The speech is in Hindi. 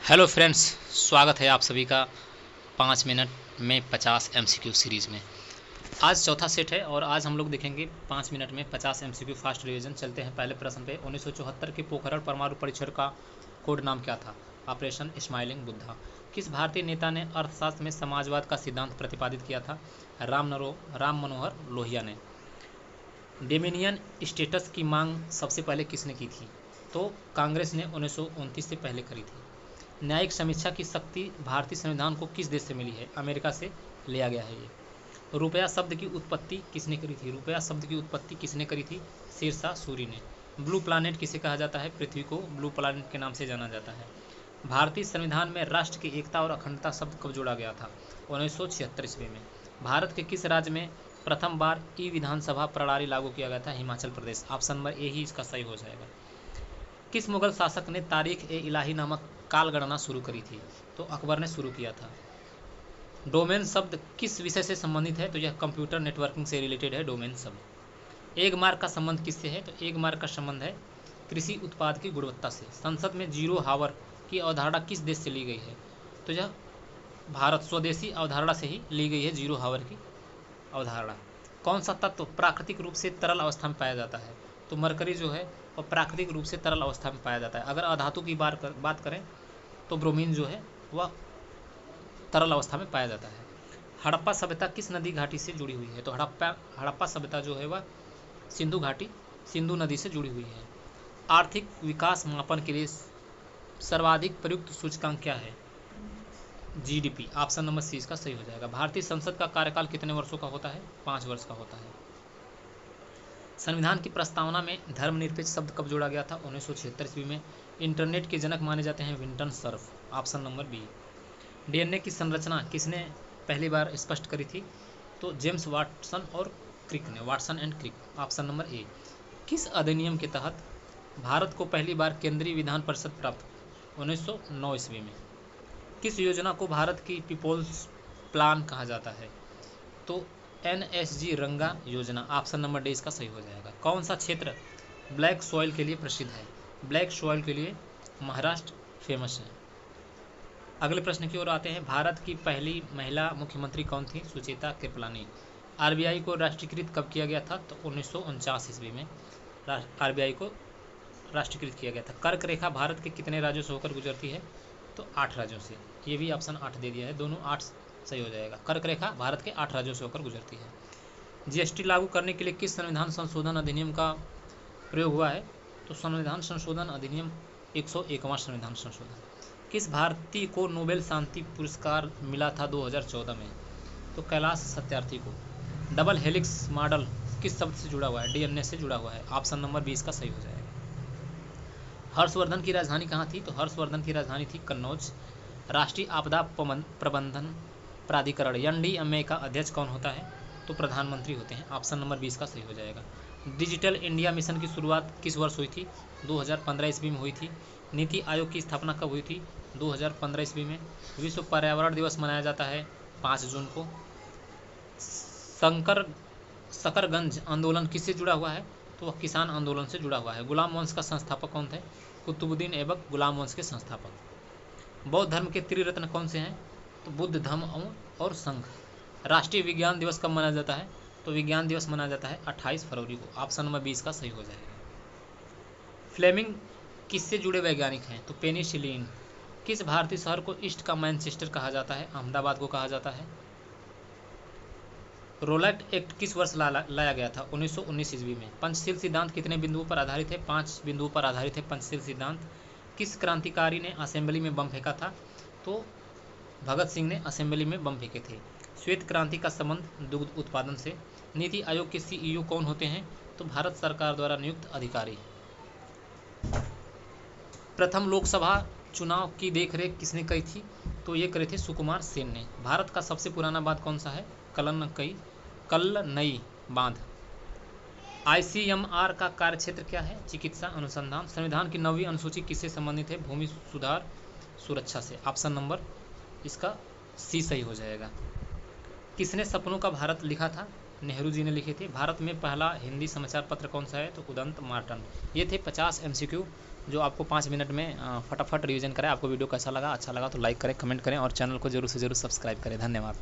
हेलो फ्रेंड्स, स्वागत है आप सभी का 5 मिनट में 50 एमसीक्यू सीरीज़ में। आज चौथा सेट है और आज हम लोग देखेंगे 5 मिनट में 50 एमसीक्यू फास्ट रिवीजन। चलते हैं पहले प्रश्न पे। 1974 के पोखरण परमाणु परीक्षण का कोड नाम क्या था? Operation smiling Buddha. किस भारतीय नेता ने अर्थशास्त्र में समाजवाद का सिद्धांत प्रतिपादित किया था? राम मनोहर लोहिया ने। डोमिनियन स्टेटस की मांग सबसे पहले किसने की थी? तो कांग्रेस ने 1929 से पहले करी थी। न्यायिक समीक्षा की शक्ति भारतीय संविधान को किस देश से मिली है? अमेरिका से लिया गया है ये। रुपया शब्द की उत्पत्ति किसने करी थी? रुपया शब्द की उत्पत्ति किसने करी थी? शेरशाह सूरी ने। ब्लू प्लानेट किसे कहा जाता है? पृथ्वी को ब्लू प्लानेट के नाम से जाना जाता है। भारतीय संविधान में राष्ट्र की एकता और अखंडता शब्द कब जोड़ा गया था? 1976 ईस्वी में। भारत के किस राज्य में प्रथम बार ई विधानसभा प्रणाली लागू किया गया था? हिमाचल प्रदेश। ऑप्शन नंबर ए ही इसका सही हो जाएगा। किस मुगल शासक ने तारीख ए इलाही नामक काल गणना शुरू करी थी? तो अकबर ने शुरू किया था। डोमेन शब्द किस विषय से संबंधित है? तो यह कंप्यूटर नेटवर्किंग से रिलेटेड है डोमेन शब्द। एक मार्क का संबंध किससे है? तो एक मार्क का संबंध है कृषि उत्पाद की गुणवत्ता से। संसद में जीरो हावर की अवधारणा किस देश से ली गई है? तो यह भारत स्वदेशी अवधारणा से ही ली गई है जीरो हावर की अवधारणा। कौन सा तत्व प्राकृतिक रूप से तरल अवस्था में पाया जाता है? तो मरकरी जो है वह प्राकृतिक रूप से तरल अवस्था में पाया जाता है। अगर अधातु की बात करें तो ब्रोमीन जो है वह तरल अवस्था में पाया जाता है। हड़प्पा सभ्यता किस नदी घाटी से जुड़ी हुई है? तो हड़प्पा सभ्यता जो है वह सिंधु घाटी सिंधु नदी से जुड़ी हुई है। आर्थिक विकास मापन के लिए सर्वाधिक प्रयुक्त सूचकांक क्या है? जीडीपी। ऑप्शन नंबर सी इसका सही हो जाएगा। भारतीय संसद का कार्यकाल कितने वर्षों का होता है? 5 वर्ष का होता है। संविधान की प्रस्तावना में धर्मनिरपेक्ष शब्द कब जोड़ा गया था? 1976 ईस्वी में। इंटरनेट के जनक माने जाते हैं Vinton Cerf. Option number B. DNA की संरचना किसने पहली बार स्पष्ट करी थी? तो जेम्स वाटसन और क्रिक ने। Watson and Crick. Option number A. किस अधिनियम के तहत भारत को पहली बार केंद्रीय विधान परिषद प्राप्त? 1909 ईस्वी में। किस योजना को भारत की पीपुल्स प्लान कहा जाता है? तो एनएसजी रंगा योजना। ऑप्शन नंबर डी इसका सही हो जाएगा। कौन सा क्षेत्र ब्लैक सॉइल के लिए प्रसिद्ध है? ब्लैक सॉइल के लिए महाराष्ट्र फेमस है। अगले प्रश्न की ओर आते हैं। भारत की पहली महिला मुख्यमंत्री कौन थी? सुचेता कृपलानी। आरबीआई को राष्ट्रीयकृत कब किया गया था? तो 1949 ईस्वी में आरबीआई को राष्ट्रीयकृत किया गया था। कर्क रेखा भारत के कितने राज्यों से होकर गुजरती है? तो 8 राज्यों से। ये भी ऑप्शन 8 दे दिया है, दोनों 8 सही हो जाएगा। कर्क रेखा भारत के 8 राज्यों से होकर गुजरती है। जीएसटी लागू करने के लिए किस संविधान संशोधन अधिनियम का प्रयोग हुआ है? तो संविधान संशोधन अधिनियम 101वां संविधान संशोधन। किस भारतीय को नोबेल शांति पुरस्कार मिला था 2014 में? तो कैलाश सत्यार्थी को। डबल हेलिक्स मॉडल किस शब्द से जुड़ा हुआ है? डीएनए से जुड़ा हुआ है। ऑप्शन नंबर 20 का सही हो जाएगा। हर्षवर्धन की राजधानी कहाँ थी? तो हर्षवर्धन की राजधानी थी कन्नौज। राष्ट्रीय आपदा प्रबंधन प्राधिकरण एनडीएमए का अध्यक्ष कौन होता है? तो प्रधानमंत्री होते हैं। ऑप्शन नंबर 20 का सही हो जाएगा। डिजिटल इंडिया मिशन की शुरुआत किस वर्ष हुई थी? 2015 ईस्वी में हुई थी। नीति आयोग की स्थापना कब हुई थी? 2015 ईस्वी में। विश्व पर्यावरण दिवस मनाया जाता है 5 जून को। शकरगंज आंदोलन किससे जुड़ा हुआ है? तो वह किसान आंदोलन से जुड़ा हुआ है। गुलाम वंश का संस्थापक कौन थे? कुतुबुद्दीन ऐबक गुलाम वंश के संस्थापक। बौद्ध धर्म के त्रिरत्न कौन से हैं? तो बुद्ध, धम्म और संघ। राष्ट्रीय विज्ञान दिवस कब मनाया जाता है? तो विज्ञान दिवस मनाया जाता है 28 फरवरी को। ऑप्शन नंबर 20 का सही हो जाएगा। फ्लेमिंग किससे जुड़े वैज्ञानिक हैं? तो पेनिसिलिन। किस भारतीय शहर को ईस्ट का मैनचेस्टर कहा जाता है? अहमदाबाद को कहा जाता है। रोलैट एक्ट किस वर्ष लाया गया था? 1919 ईस्वी में। पंचशील सिद्धांत कितने बिंदुओं पर आधारित है? 5 बिंदुओं पर आधारित है पंचशील सिद्धांत। किस क्रांतिकारी ने असेंबली में बम फेंका था? तो भगत सिंह ने असेंबली में बम फेंके थे। श्वेत क्रांति का संबंध दुग्ध उत्पादन से। नीति आयोग के सीईओ कौन होते हैं? तो भारत सरकार द्वारा नियुक्त अधिकारी। प्रथम लोकसभा चुनाव की देखरेख किसने की थी? तो ये करे थे सुकुमार सेन ने। भारत का सबसे पुराना बांध कौन सा है? कल्लनई बांध। आईसीएमआर का कार्यक्षेत्र क्या है? चिकित्सा अनुसंधान। संविधान की 9वीं अनुसूची किससे संबंधित है? भूमि सुधार सुरक्षा से। ऑप्शन नंबर इसका सी सही हो जाएगा। किसने सपनों का भारत लिखा था? नेहरू जी ने लिखे थे। भारत में पहला हिंदी समाचार पत्र कौन सा है? तो उदंत मार्टन। ये थे 50 एमसीक्यू जो आपको 5 मिनट में फटाफट रिवीजन करें। आपको वीडियो कैसा लगा, अच्छा लगा तो लाइक करें, कमेंट करें और चैनल को जरूर से जरूर सब्सक्राइब करें। धन्यवाद।